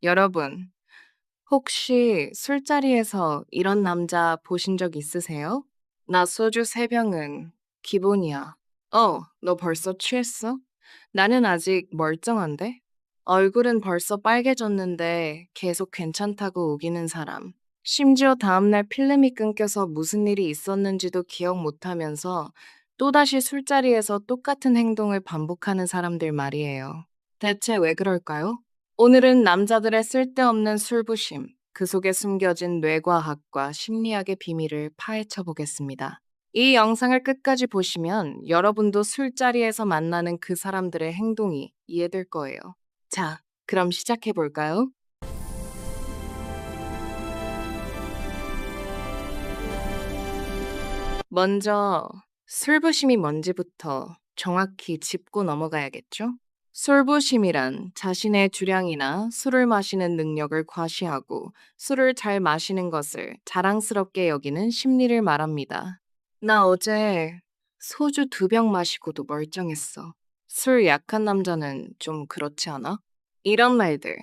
여러분, 혹시 술자리에서 이런 남자 보신 적 있으세요? 나 소주 3병은 기본이야. 너 벌써 취했어? 나는 아직 멀쩡한데? 얼굴은 벌써 빨개졌는데 계속 괜찮다고 우기는 사람. 심지어 다음날 필름이 끊겨서 무슨 일이 있었는지도 기억 못하면서 또다시 술자리에서 똑같은 행동을 반복하는 사람들 말이에요. 대체 왜 그럴까요? 오늘은 남자들의 쓸데없는 술부심, 그 속에 숨겨진 뇌과학과 심리학의 비밀을 파헤쳐 보겠습니다. 이 영상을 끝까지 보시면 여러분도 술자리에서 만나는 그 사람들의 행동이 이해될 거예요. 자, 그럼 시작해 볼까요? 먼저 술부심이 뭔지부터 정확히 짚고 넘어가야겠죠? 술부심이란 자신의 주량이나 술을 마시는 능력을 과시하고 술을 잘 마시는 것을 자랑스럽게 여기는 심리를 말합니다. 나 어제 소주 2병 마시고도 멀쩡했어. 술 약한 남자는 좀 그렇지 않아? 이런 말들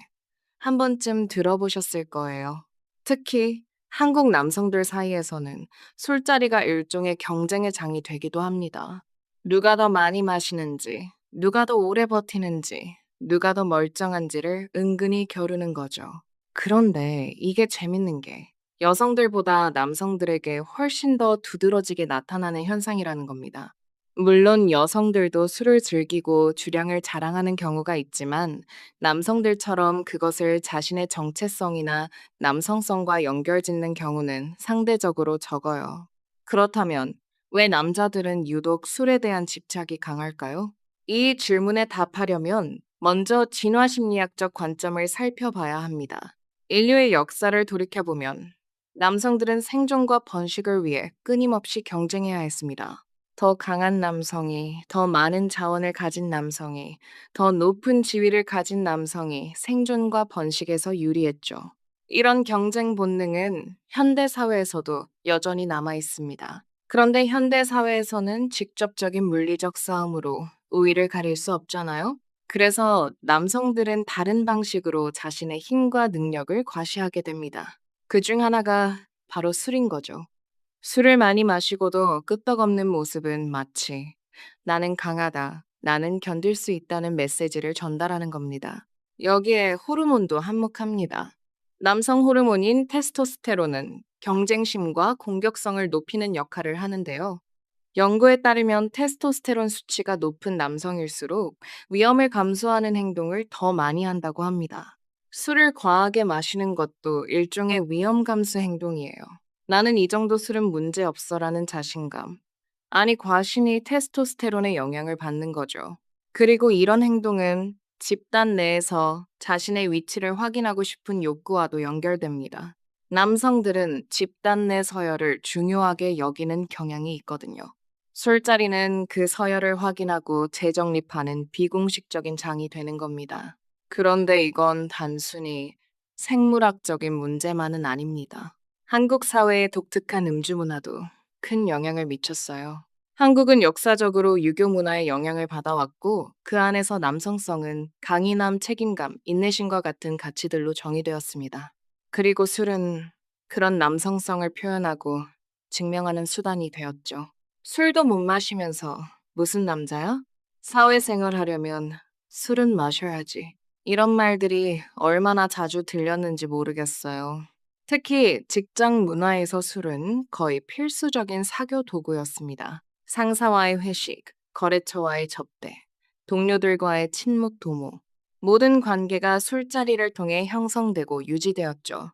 한 번쯤 들어보셨을 거예요. 특히 한국 남성들 사이에서는 술자리가 일종의 경쟁의 장이 되기도 합니다. 누가 더 많이 마시는지, 누가 더 오래 버티는지, 누가 더 멀쩡한지를 은근히 겨루는 거죠. 그런데 이게 재밌는 게 여성들보다 남성들에게 훨씬 더 두드러지게 나타나는 현상이라는 겁니다. 물론 여성들도 술을 즐기고 주량을 자랑하는 경우가 있지만 남성들처럼 그것을 자신의 정체성이나 남성성과 연결짓는 경우는 상대적으로 적어요. 그렇다면 왜 남자들은 유독 술에 대한 집착이 강할까요? 이 질문에 답하려면 먼저 진화 심리학적 관점을 살펴봐야 합니다. 인류의 역사를 돌이켜보면 남성들은 생존과 번식을 위해 끊임없이 경쟁해야 했습니다. 더 강한 남성이, 더 많은 자원을 가진 남성이, 더 높은 지위를 가진 남성이 생존과 번식에서 유리했죠. 이런 경쟁 본능은 현대 사회에서도 여전히 남아 있습니다. 그런데 현대 사회에서는 직접적인 물리적 싸움으로 우위를 가릴 수 없잖아요? 그래서 남성들은 다른 방식으로 자신의 힘과 능력을 과시하게 됩니다. 그 중 하나가 바로 술인 거죠. 술을 많이 마시고도 끄떡없는 모습은 마치 나는 강하다, 나는 견딜 수 있다는 메시지를 전달하는 겁니다. 여기에 호르몬도 한몫합니다. 남성 호르몬인 테스토스테론은 경쟁심과 공격성을 높이는 역할을 하는데요. 연구에 따르면 테스토스테론 수치가 높은 남성일수록 위험을 감수하는 행동을 더 많이 한다고 합니다. 술을 과하게 마시는 것도 일종의 위험 감수 행동이에요. 나는 이 정도 술은 문제없어라는 자신감. 아니, 과신이 테스토스테론의 영향을 받는 거죠. 그리고 이런 행동은 집단 내에서 자신의 위치를 확인하고 싶은 욕구와도 연결됩니다. 남성들은 집단 내 서열을 중요하게 여기는 경향이 있거든요. 술자리는 그 서열을 확인하고 재정립하는 비공식적인 장이 되는 겁니다. 그런데 이건 단순히 생물학적인 문제만은 아닙니다. 한국 사회의 독특한 음주 문화도 큰 영향을 미쳤어요. 한국은 역사적으로 유교 문화의 영향을 받아왔고 그 안에서 남성성은 강인함, 책임감, 인내심과 같은 가치들로 정의되었습니다. 그리고 술은 그런 남성성을 표현하고 증명하는 수단이 되었죠. 술도 못 마시면서 무슨 남자야? 사회생활 하려면 술은 마셔야지. 이런 말들이 얼마나 자주 들렸는지 모르겠어요. 특히 직장 문화에서 술은 거의 필수적인 사교 도구였습니다. 상사와의 회식, 거래처와의 접대, 동료들과의 친목 도모, 모든 관계가 술자리를 통해 형성되고 유지되었죠.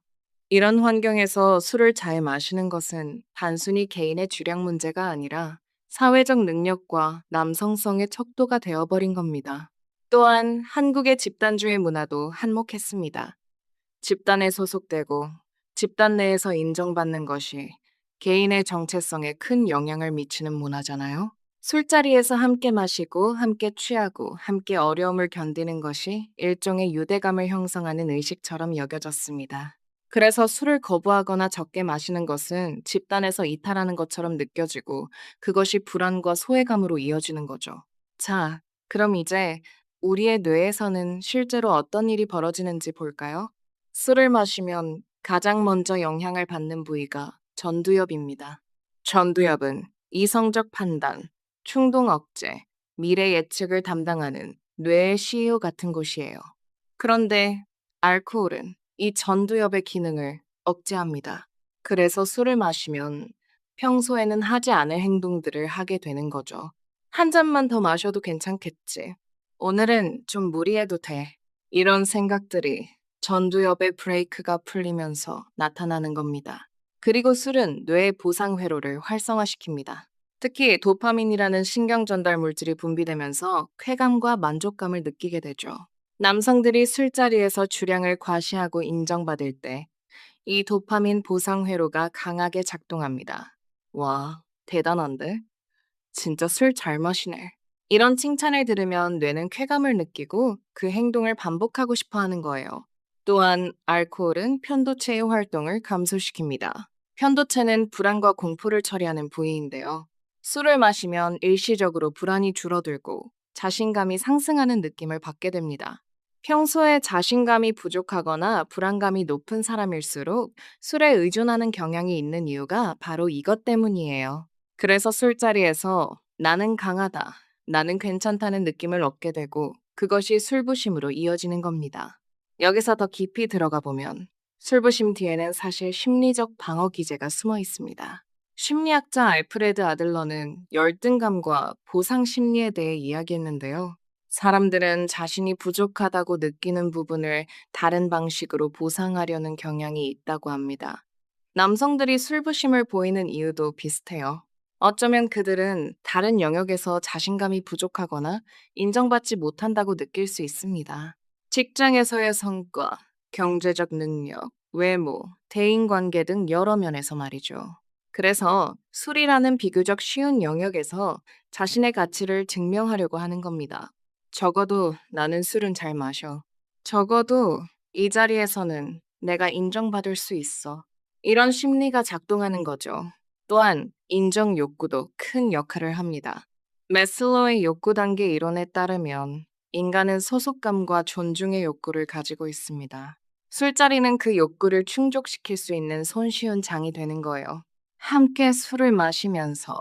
이런 환경에서 술을 잘 마시는 것은 단순히 개인의 주량 문제가 아니라 사회적 능력과 남성성의 척도가 되어버린 겁니다. 또한 한국의 집단주의 문화도 한몫했습니다. 집단에 소속되고 집단 내에서 인정받는 것이 개인의 정체성에 큰 영향을 미치는 문화잖아요. 술자리에서 함께 마시고 함께 취하고 함께 어려움을 견디는 것이 일종의 유대감을 형성하는 의식처럼 여겨졌습니다. 그래서 술을 거부하거나 적게 마시는 것은 집단에서 이탈하는 것처럼 느껴지고 그것이 불안과 소외감으로 이어지는 거죠. 자, 그럼 이제 우리의 뇌에서는 실제로 어떤 일이 벌어지는지 볼까요? 술을 마시면 가장 먼저 영향을 받는 부위가 전두엽입니다. 전두엽은 이성적 판단, 충동 억제, 미래 예측을 담당하는 뇌의 CEO 같은 곳이에요. 그런데 알코올은 이 전두엽의 기능을 억제합니다. 그래서 술을 마시면 평소에는 하지 않을 행동들을 하게 되는 거죠. 한 잔만 더 마셔도 괜찮겠지. 오늘은 좀 무리해도 돼. 이런 생각들이 전두엽의 브레이크가 풀리면서 나타나는 겁니다. 그리고 술은 뇌의 보상 회로를 활성화시킵니다. 특히 도파민이라는 신경 전달 물질이 분비되면서 쾌감과 만족감을 느끼게 되죠. 남성들이 술자리에서 주량을 과시하고 인정받을 때 이 도파민 보상 회로가 강하게 작동합니다. 와, 대단한데? 진짜 술 잘 마시네. 이런 칭찬을 들으면 뇌는 쾌감을 느끼고 그 행동을 반복하고 싶어 하는 거예요. 또한 알코올은 편도체의 활동을 감소시킵니다. 편도체는 불안과 공포를 처리하는 부위인데요. 술을 마시면 일시적으로 불안이 줄어들고 자신감이 상승하는 느낌을 받게 됩니다. 평소에 자신감이 부족하거나 불안감이 높은 사람일수록 술에 의존하는 경향이 있는 이유가 바로 이것 때문이에요. 그래서 술자리에서 나는 강하다, 나는 괜찮다는 느낌을 얻게 되고 그것이 술부심으로 이어지는 겁니다. 여기서 더 깊이 들어가 보면 술부심 뒤에는 사실 심리적 방어 기제가 숨어 있습니다. 심리학자 알프레드 아들러는 열등감과 보상 심리에 대해 이야기했는데요. 사람들은 자신이 부족하다고 느끼는 부분을 다른 방식으로 보상하려는 경향이 있다고 합니다. 남성들이 술부심을 보이는 이유도 비슷해요. 어쩌면 그들은 다른 영역에서 자신감이 부족하거나 인정받지 못한다고 느낄 수 있습니다. 직장에서의 성과, 경제적 능력, 외모, 대인관계 등 여러 면에서 말이죠. 그래서 술이라는 비교적 쉬운 영역에서 자신의 가치를 증명하려고 하는 겁니다. 적어도 나는 술은 잘 마셔. 적어도 이 자리에서는 내가 인정받을 수 있어. 이런 심리가 작동하는 거죠. 또한 인정 욕구도 큰 역할을 합니다. 매슬로의 욕구 단계 이론에 따르면 인간은 소속감과 존중의 욕구를 가지고 있습니다. 술자리는 그 욕구를 충족시킬 수 있는 손쉬운 장이 되는 거예요. 함께 술을 마시면서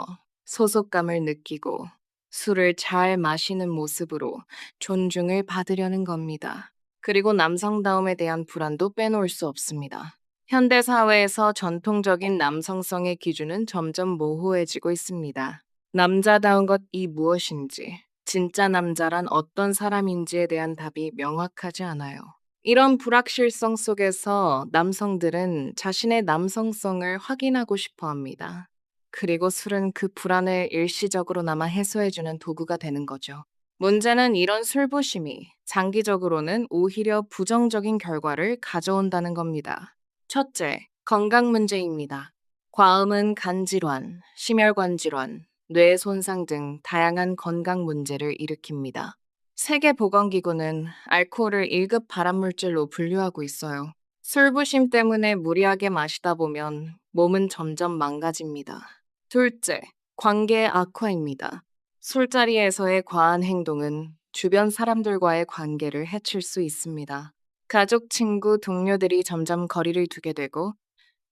소속감을 느끼고 술을 잘 마시는 모습으로 존중을 받으려는 겁니다. 그리고 남성다움에 대한 불안도 빼놓을 수 없습니다. 현대 사회에서 전통적인 남성성의 기준은 점점 모호해지고 있습니다. 남자다운 것이 무엇인지, 진짜 남자란 어떤 사람인지에 대한 답이 명확하지 않아요. 이런 불확실성 속에서 남성들은 자신의 남성성을 확인하고 싶어 합니다. 그리고 술은 그 불안을 일시적으로나마 해소해주는 도구가 되는 거죠. 문제는 이런 술부심이 장기적으로는 오히려 부정적인 결과를 가져온다는 겁니다. 첫째, 건강 문제입니다. 과음은 간 질환, 심혈관 질환, 뇌 손상 등 다양한 건강 문제를 일으킵니다. 세계보건기구는 알코올을 1급 발암물질로 분류하고 있어요. 술부심 때문에 무리하게 마시다 보면 몸은 점점 망가집니다. 둘째, 관계 악화입니다. 술자리에서의 과한 행동은 주변 사람들과의 관계를 해칠 수 있습니다. 가족, 친구, 동료들이 점점 거리를 두게 되고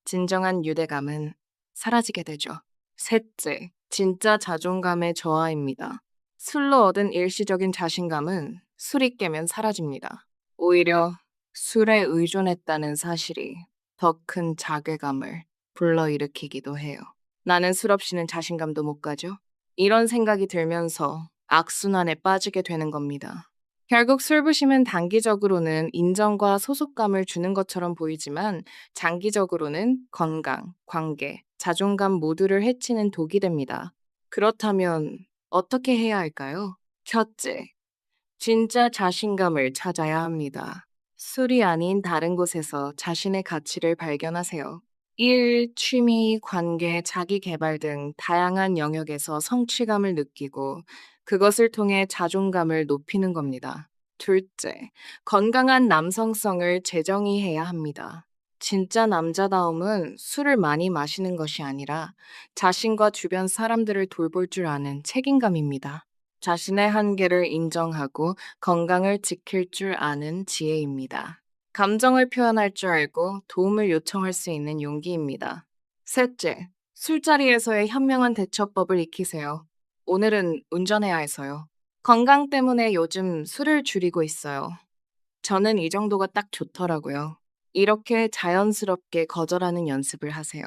진정한 유대감은 사라지게 되죠. 셋째, 진짜 자존감의 저하입니다. 술로 얻은 일시적인 자신감은 술이 깨면 사라집니다. 오히려 술에 의존했다는 사실이 더 큰 자괴감을 불러일으키기도 해요. 나는 술 없이는 자신감도 못 가죠. 이런 생각이 들면서 악순환에 빠지게 되는 겁니다. 결국 술부심은 단기적으로는 인정과 소속감을 주는 것처럼 보이지만 장기적으로는 건강, 관계, 자존감 모두를 해치는 독이 됩니다. 그렇다면 어떻게 해야 할까요? 첫째, 진짜 자신감을 찾아야 합니다. 술이 아닌 다른 곳에서 자신의 가치를 발견하세요. 일, 취미, 관계, 자기 개발 등 다양한 영역에서 성취감을 느끼고 그것을 통해 자존감을 높이는 겁니다. 둘째, 건강한 남성성을 재정의해야 합니다. 진짜 남자다움은 술을 많이 마시는 것이 아니라 자신과 주변 사람들을 돌볼 줄 아는 책임감입니다. 자신의 한계를 인정하고 건강을 지킬 줄 아는 지혜입니다. 감정을 표현할 줄 알고 도움을 요청할 수 있는 용기입니다. 셋째, 술자리에서의 현명한 대처법을 익히세요. 오늘은 운전해야 해서요. 건강 때문에 요즘 술을 줄이고 있어요. 저는 이 정도가 딱 좋더라고요. 이렇게 자연스럽게 거절하는 연습을 하세요.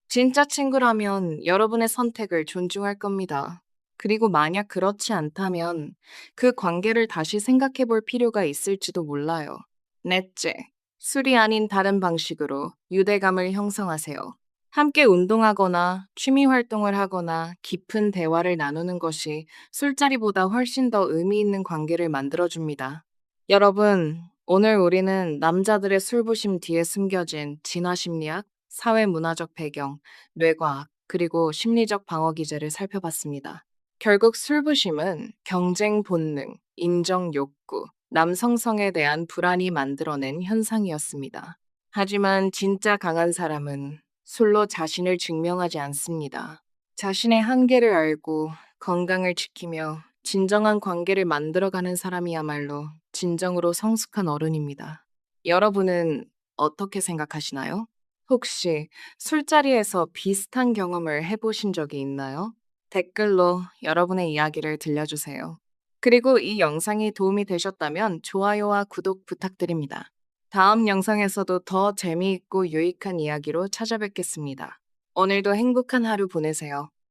진짜 친구라면 여러분의 선택을 존중할 겁니다. 그리고 만약 그렇지 않다면 그 관계를 다시 생각해 볼 필요가 있을지도 몰라요. 넷째, 술이 아닌 다른 방식으로 유대감을 형성하세요. 함께 운동하거나 취미 활동을 하거나 깊은 대화를 나누는 것이 술자리보다 훨씬 더 의미 있는 관계를 만들어줍니다. 여러분, 오늘 우리는 남자들의 술부심 뒤에 숨겨진 진화 심리학, 사회 문화적 배경, 뇌과학, 그리고 심리적 방어 기제를 살펴봤습니다. 결국 술부심은 경쟁 본능, 인정 욕구, 남성성에 대한 불안이 만들어낸 현상이었습니다. 하지만 진짜 강한 사람은 술로 자신을 증명하지 않습니다. 자신의 한계를 알고 건강을 지키며 진정한 관계를 만들어가는 사람이야말로 진정으로 성숙한 어른입니다. 여러분은 어떻게 생각하시나요? 혹시 술자리에서 비슷한 경험을 해보신 적이 있나요? 댓글로 여러분의 이야기를 들려주세요. 그리고 이 영상이 도움이 되셨다면 좋아요와 구독 부탁드립니다. 다음 영상에서도 더 재미있고 유익한 이야기로 찾아뵙겠습니다. 오늘도 행복한 하루 보내세요.